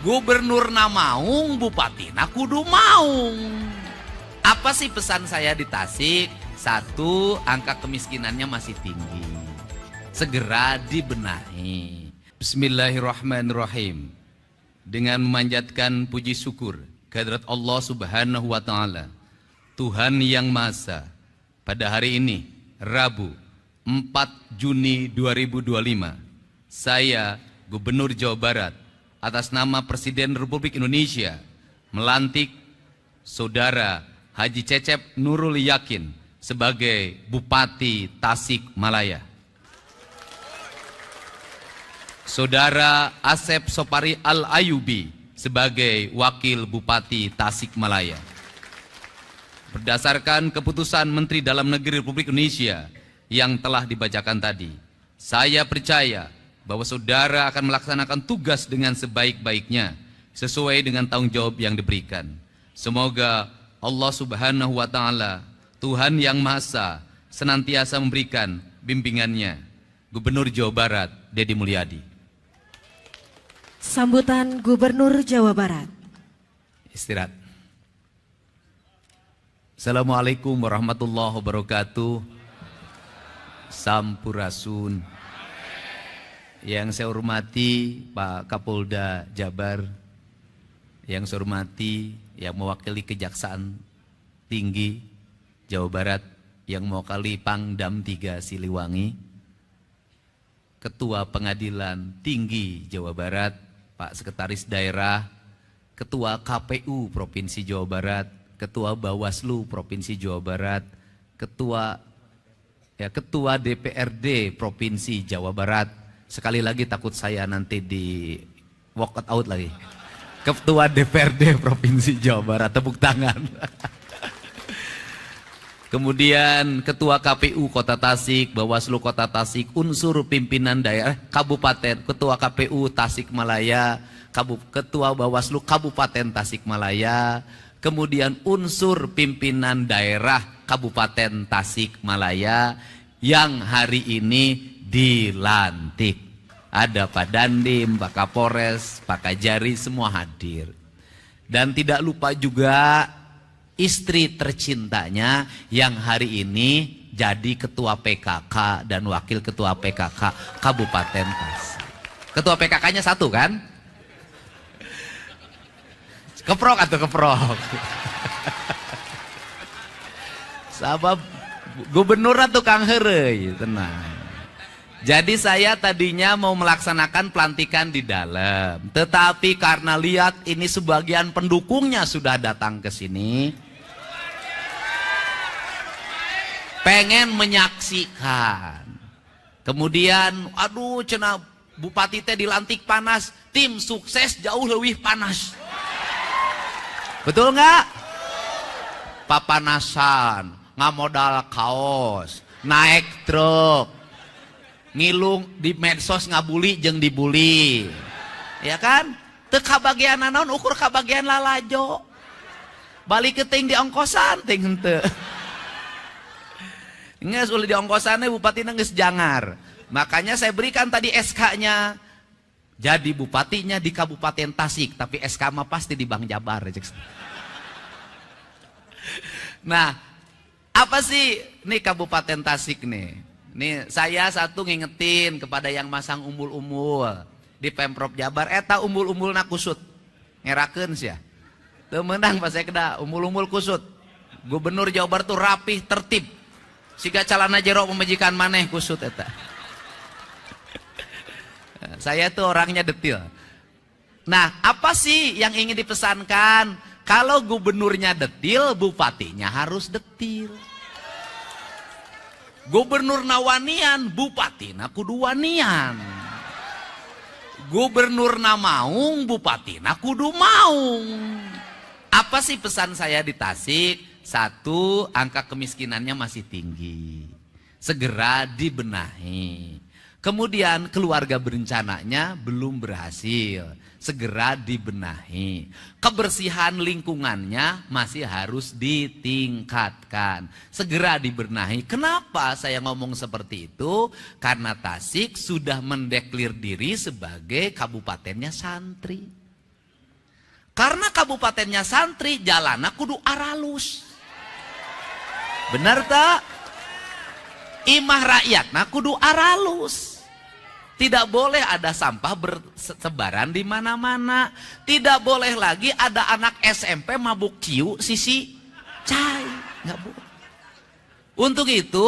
Gubernurna maung, bupatina kudu maung. Apa sih pesan saya di Tasik? Satu, angka kemiskinannya masih tinggi. Segera dibenahi. Bismillahirrahmanirrahim. Dengan memanjatkan puji syukur kehadirat Allah Subhanahu wa Ta'ala, Tuhan yang Maha Esa, pada hari ini, Rabu 4 Juni 2025, saya, Gubernur Jawa Barat, atas nama Presiden Republik Indonesia, melantik Saudara Haji Cecep Nurul Yakin sebagai Bupati Tasikmalaya. Saudara Asep Sopari Al-Ayubi sebagai Wakil Bupati Tasikmalaya. Berdasarkan keputusan Menteri Dalam Negeri Republik Indonesia yang telah dibacakan tadi, saya percaya bahwa saudara akan melaksanakan tugas dengan sebaik-baiknya sesuai dengan tanggung jawab yang diberikan. Semoga Allah Subhanahu wa Ta'ala, Tuhan yang Maha Esa, senantiasa memberikan bimbingannya. Gubernur Jawa Barat, Deddy Mulyadi. Sambutan Gubernur Jawa Barat. Istirahat. Assalamualaikum warahmatullahi wabarakatuh. Sampurasun. Yang saya hormati Pak Kapolda Jabar, yang saya hormati yang mewakili Kejaksaan Tinggi Jawa Barat, yang mewakili Pangdam 3 Siliwangi, Ketua Pengadilan Tinggi Jawa Barat, Pak Sekretaris Daerah, Ketua KPU Provinsi Jawa Barat, Ketua Bawaslu Provinsi Jawa Barat, Ketua DPRD Provinsi Jawa Barat. Sekali lagi takut saya nanti di walk out lagi. Ketua DPRD Provinsi Jawa Barat, tepuk tangan. Kemudian Ketua KPU Kota Tasik, Bawaslu Kota Tasik, unsur pimpinan daerah Kabupaten, Ketua KPU Tasikmalaya, Ketua Bawaslu Kabupaten Tasikmalaya, kemudian unsur pimpinan daerah Kabupaten Tasikmalaya yang hari ini dilantik. Ada Pak Dandim, Pak Kapolres, Pak Kajari, semua hadir. Dan tidak lupa juga istri tercintanya yang hari ini jadi Ketua PKK dan Wakil Ketua PKK Kabupaten Tasik. Ketua PKK-nya satu kan? Keprok atau keprok? Sabab gubernur atau Kang Herey, tenang. Jadi saya tadinya mau melaksanakan pelantikan di dalam, tetapi karena lihat ini sebagian pendukungnya sudah datang ke sini, pengen menyaksikan. Kemudian, aduh cenah Bupati teh dilantik panas, tim sukses jauh lebih panas. Betul nggak? Papanasan, ngamodal kaos, naik truk, ngilung di medsos ngabuli jeung dibuli, ya kan? Teu kabagian naon, ukur kabagian lalajo, balik ke ting di ongkosan ting henteu. Nges ulah di ongkosannya bupatina geus jangar. Makanya saya berikan tadi SK-nya, jadi bupatinya di Kabupaten Tasik, tapi SK mah pasti di Bank Jabar. Nah, apa sih nih Kabupaten Tasik nih? Nih saya satu ngingetin kepada yang masang umbul-umbul di Pemprov Jabar, eta umbul-umbulna kusut ngerakeun sia. Teu meunang pas saya keda umbul-umbul kusut. Gubernur Jawa Barat tuh rapih, tertib. Siga calana jero pemajikan maneh kusut eta. Saya tuh orangnya detil. Nah, apa sih yang ingin dipesankan? Kalau gubernurnya detil, bupatinya harus detil. Gubernur nawanian, bupati na kudu wanian. Gubernur na maung, bupati na kudu maung. Apa sih pesan saya di Tasik? Satu, angka kemiskinannya masih tinggi. Segera dibenahi. Kemudian keluarga berencananya belum berhasil. Segera dibenahi. Kebersihan lingkungannya masih harus ditingkatkan. Segera dibenahi. Kenapa saya ngomong seperti itu? Karena Tasik sudah mendeklir diri sebagai kabupatennya santri. Karena kabupatennya santri, jalanna kudu aralus. Bener tak? Imah rakyatna kudu aralus. Tidak boleh ada sampah bersebaran di mana-mana. Tidak boleh lagi ada anak SMP mabuk ciu sisi cai. Nggak boleh. Untuk itu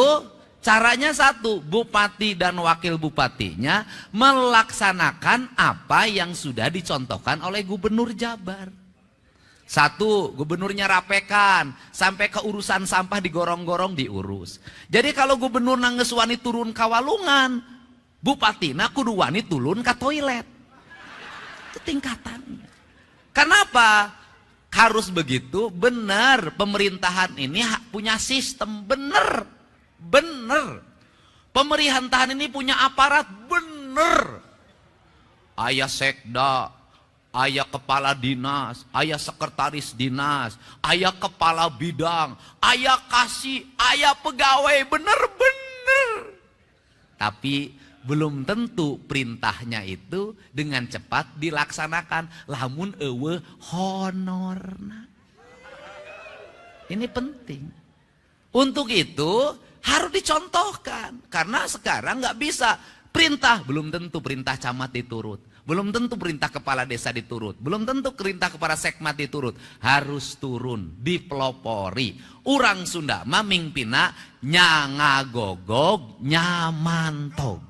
caranya satu, bupati dan wakil bupatinya melaksanakan apa yang sudah dicontohkan oleh gubernur Jabar. Satu, gubernurnya rapekan, sampai ke urusan sampah digorong-gorong diurus. Jadi kalau gubernur nangges wani turun kawalungan, bupatina kudu wani turun ke toilet. Itu tingkatannya. Kenapa? Harus begitu, benar. Pemerintahan ini punya sistem, benar. Bener. Pemerintahan ini punya aparat, bener. Ayah sekda, ayah kepala dinas, ayah sekretaris dinas, ayah kepala bidang, ayah kasih, ayah pegawai, bener-bener. Tapi belum tentu perintahnya itu dengan cepat dilaksanakan. Lamun eueuh honorna. Ini penting. Untuk itu harus dicontohkan, karena sekarang nggak bisa perintah, belum tentu perintah camat diturut, belum tentu perintah kepala desa diturut, belum tentu perintah kepala sekmat diturut, harus turun, dipelopori. Urang Sunda maming pina nyangagogog nyamantog.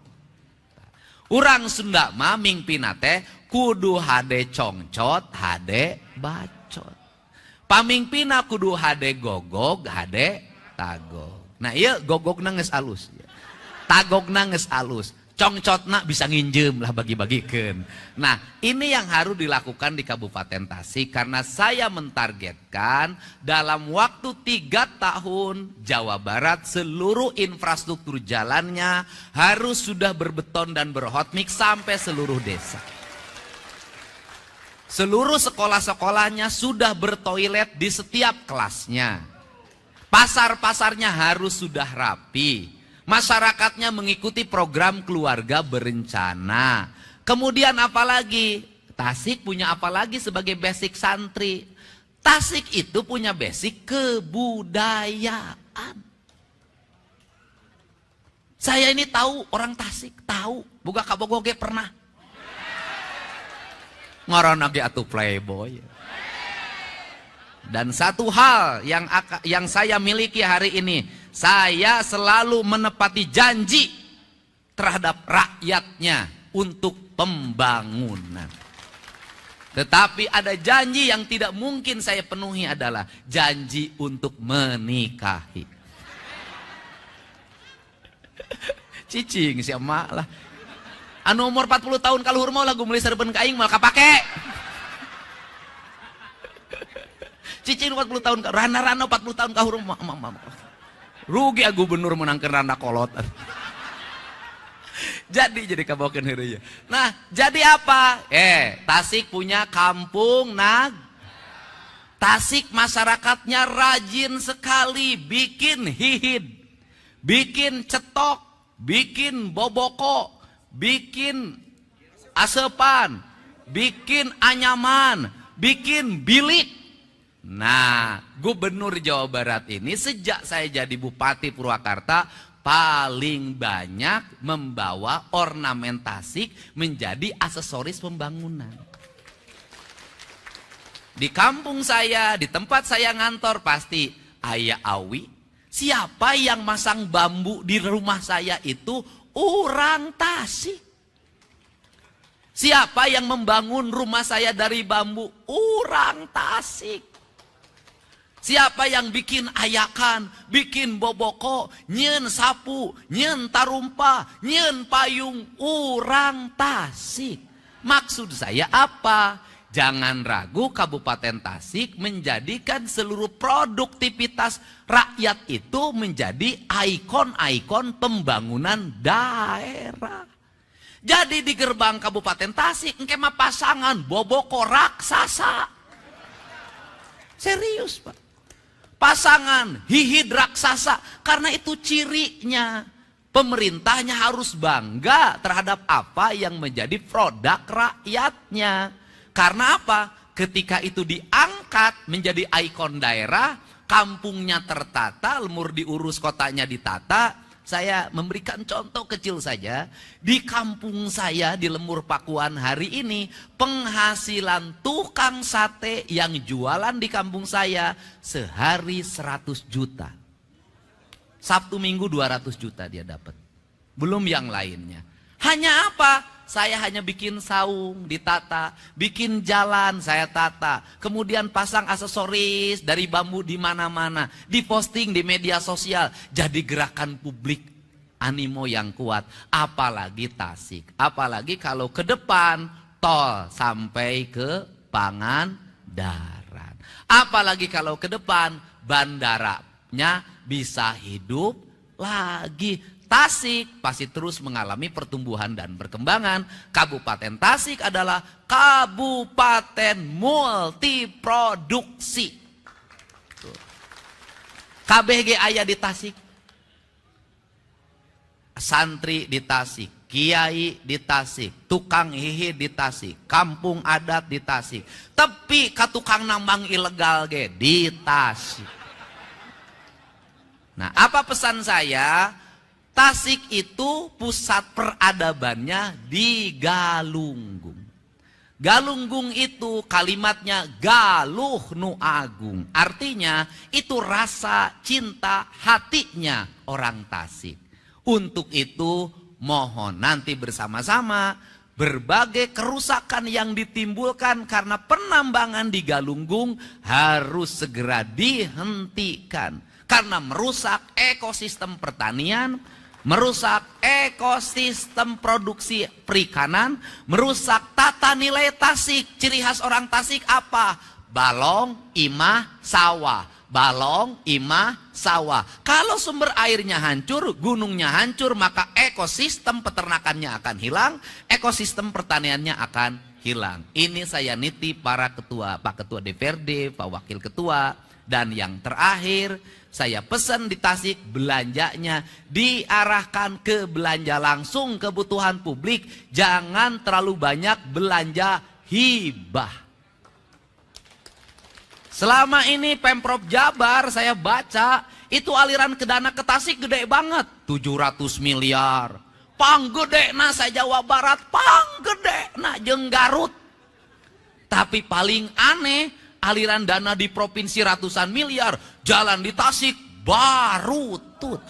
Urang Sunda maming pina teh kudu hade congcot, hade bacot. Pamingpina kudu hade gogog, hade tagog. Nah iya gogogna geus alus, tagogna geus alus, congcotna bisa nginjem lah bagi-bagikeun. Nah ini yang harus dilakukan di Kabupaten Tasik, karena saya mentargetkan dalam waktu 3 tahun Jawa Barat seluruh infrastruktur jalannya harus sudah berbeton dan berhotmix sampai seluruh desa. Seluruh sekolah-sekolahnya sudah bertoilet di setiap kelasnya. Pasar-pasarnya harus sudah rapi. Masyarakatnya mengikuti program keluarga berencana. Kemudian apalagi? Tasik punya apalagi sebagai basic santri? Tasik itu punya basic kebudayaan. Saya ini tahu orang Tasik, tahu. Boga kabogoge pernah. Ngaranna ge atuh playboy. Dan satu hal yang saya miliki hari ini, saya selalu menepati janji terhadap rakyatnya untuk pembangunan. Tetapi ada janji yang tidak mungkin saya penuhi, adalah janji untuk menikahi. Cicing si emak lah. Anu umur 40 tahun kaluhur mau lagu meuli sareupeun ka aing mal kapake. Cicing 40 tahun, rana-rana 40 tahun kahur. Rugi gubernur menangkan rana kolot. Jadi kabawakeun heureuy. Nah, jadi apa? Tasik punya kampung Tasik masyarakatnya rajin sekali bikin hihid, bikin cetok, bikin boboko, bikin asepan, bikin anyaman, bikin bilik. Nah, Gubernur Jawa Barat ini sejak saya jadi Bupati Purwakarta paling banyak membawa ornamen Tasik menjadi aksesoris pembangunan. Di kampung saya, di tempat saya ngantor, pasti aya awi. Siapa yang masang bambu di rumah saya itu orang Tasik. Siapa yang membangun rumah saya dari bambu? Orang Tasik. Siapa yang bikin ayakan, bikin boboko, nyen sapu, nyen tarumpa, nyen payung? Orang Tasik. Maksud saya apa? Jangan ragu, Kabupaten Tasik menjadikan seluruh produktivitas rakyat itu menjadi ikon-ikon pembangunan daerah. Jadi di gerbang Kabupaten Tasik engke mah pasangan boboko raksasa. Serius, Pak. Pasangan hihid raksasa, karena itu cirinya. Pemerintahnya harus bangga terhadap apa yang menjadi produk rakyatnya. Karena apa? ketika itu diangkat menjadi ikon daerah, kampungnya tertata, lemur diurus, kotanya ditata. Saya memberikan contoh kecil saja. Di kampung saya di Lemur Pakuan hari ini, penghasilan tukang sate yang jualan di kampung saya sehari 100 juta. Sabtu Minggu 200 juta dia dapat. Belum yang lainnya. Hanya apa? Saya hanya bikin saung, ditata, bikin jalan, saya tata. Kemudian pasang aksesoris dari bambu di mana-mana, diposting di media sosial, jadi gerakan publik, animo yang kuat. Apalagi Tasik, apalagi kalau ke depan tol sampai ke Pangandaran. Apalagi kalau ke depan bandaranya bisa hidup lagi. Tasik pasti terus mengalami pertumbuhan dan perkembangan. Kabupaten Tasik adalah kabupaten multiproduksi. KBG ayah di Tasik, santri di Tasik, kiai di Tasik, tukang hihi di Tasik, kampung adat di Tasik, tapi katukang nambang ilegal ge di Tasik. Nah, apa pesan saya? Tasik itu pusat peradabannya di Galunggung. Galunggung itu kalimatnya galuh nu agung. Artinya itu rasa cinta hatinya orang Tasik. Untuk itu mohon nanti bersama-sama berbagai kerusakan yang ditimbulkan karena penambangan di Galunggung harus segera dihentikan. Karena merusak ekosistem pertanian, merusak ekosistem produksi perikanan, merusak tata nilai Tasik. Ciri khas orang Tasik apa? Balong, imah, sawah. Balong, imah, sawah. Kalau sumber airnya hancur, gunungnya hancur, maka ekosistem peternakannya akan hilang, ekosistem pertaniannya akan hilang. Ini saya nitip para ketua, Pak Ketua DPRD, Pak Wakil Ketua, dan yang terakhir, saya pesan di Tasik belanjanya diarahkan ke belanja langsung kebutuhan publik. Jangan terlalu banyak belanja hibah. Selama ini Pemprov Jabar saya baca itu aliran ke dana ke Tasik gede banget. 700 miliar. Panggedena saya Jawa Barat, panggedena jeung Garut. Tapi paling aneh, aliran dana di provinsi ratusan miliar, jalan di Tasik baru tut.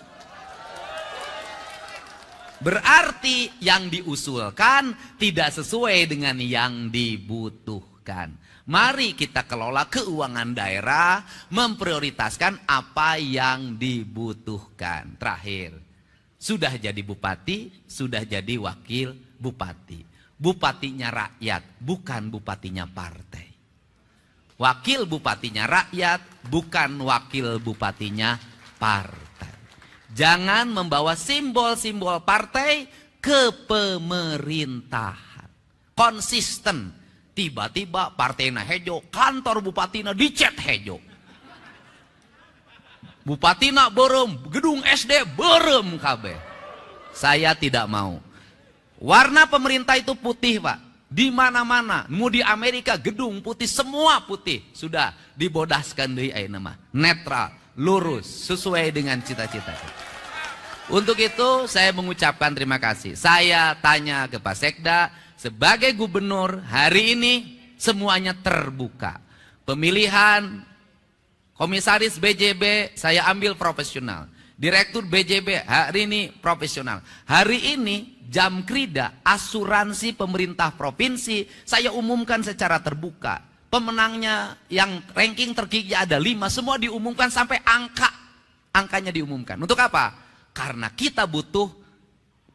Berarti yang diusulkan tidak sesuai dengan yang dibutuhkan. Mari kita kelola keuangan daerah, memprioritaskan apa yang dibutuhkan. Terakhir, sudah jadi bupati, sudah jadi wakil bupati. Bupatinya rakyat, bukan bupatinya partai. Wakil bupatinya rakyat, bukan wakil bupatinya partai. Jangan membawa simbol-simbol partai ke pemerintahan. Konsisten. Tiba-tiba partena hejo, kantor bupatina dicet hejo. Bupatina berem, gedung SD berem kabeh. Saya tidak mau. Warna pemerintah itu putih, Pak. Di mana-mana, mau di Amerika gedung putih, semua putih. Sudah dibodaskan deui ayeuna mah. Netral, lurus, sesuai dengan cita-cita. Untuk itu saya mengucapkan terima kasih. Saya tanya ke Pak Sekda, sebagai gubernur hari ini semuanya terbuka. Pemilihan komisaris BJB saya ambil profesional. Direktur BJB hari ini profesional. Hari ini Jamkrida, asuransi pemerintah provinsi, saya umumkan secara terbuka. Pemenangnya yang ranking tertinggi ada 5, semua diumumkan sampai angkanya diumumkan. Untuk apa? Karena kita butuh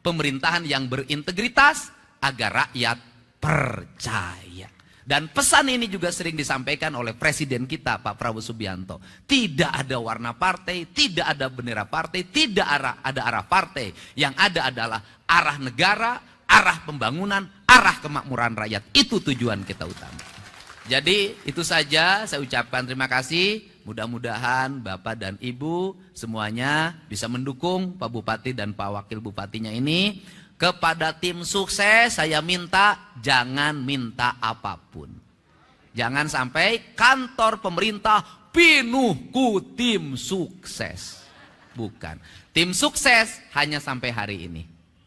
pemerintahan yang berintegritas agar rakyat percaya. Dan pesan ini juga sering disampaikan oleh Presiden kita Pak Prabowo Subianto. Tidak ada warna partai, tidak ada bendera partai, tidak ada arah partai. Yang ada adalah arah negara, arah pembangunan, arah kemakmuran rakyat. Itu tujuan kita utama. Jadi itu saja saya ucapkan terima kasih. Mudah-mudahan Bapak dan Ibu semuanya bisa mendukung Pak Bupati dan Pak Wakil Bupatinya ini. Kepada tim sukses saya minta jangan minta apapun. Jangan sampai kantor pemerintah penuh ku tim sukses. Bukan. Tim sukses hanya sampai hari ini.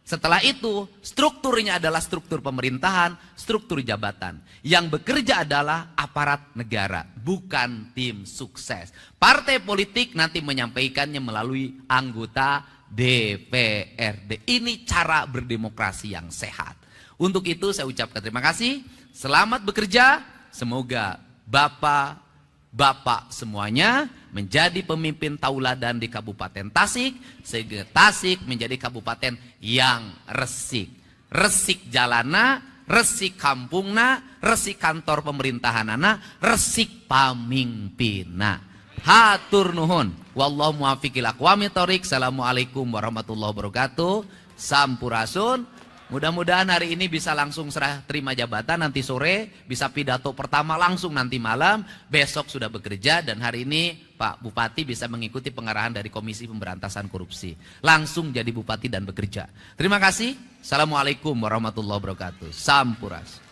Setelah itu, strukturnya adalah struktur pemerintahan, struktur jabatan. Yang bekerja adalah aparat negara, bukan tim sukses. Partai politik nanti menyampaikannya melalui anggota DPRD. Ini cara berdemokrasi yang sehat. Untuk itu saya ucapkan terima kasih. Selamat bekerja. Semoga Bapak semuanya menjadi pemimpin tauladan di Kabupaten Tasik, sehingga Tasik menjadi kabupaten yang resik. Resik jalana, resik kampungna, resik kantor pemerintahanana, resik pamimpina. Hatur nuhun. Wallahu muwaffiq ila aqwamit thoriq. Assalamualaikum warahmatullahi wabarakatuh. Sampurasun. Mudah-mudahan hari ini bisa langsung serah terima jabatan, nanti sore bisa pidato pertama langsung nanti malam, besok sudah bekerja, dan hari ini Pak Bupati bisa mengikuti pengarahan dari Komisi Pemberantasan Korupsi. Langsung jadi Bupati dan bekerja. Terima kasih. Assalamualaikum warahmatullahi wabarakatuh. Sampurasun.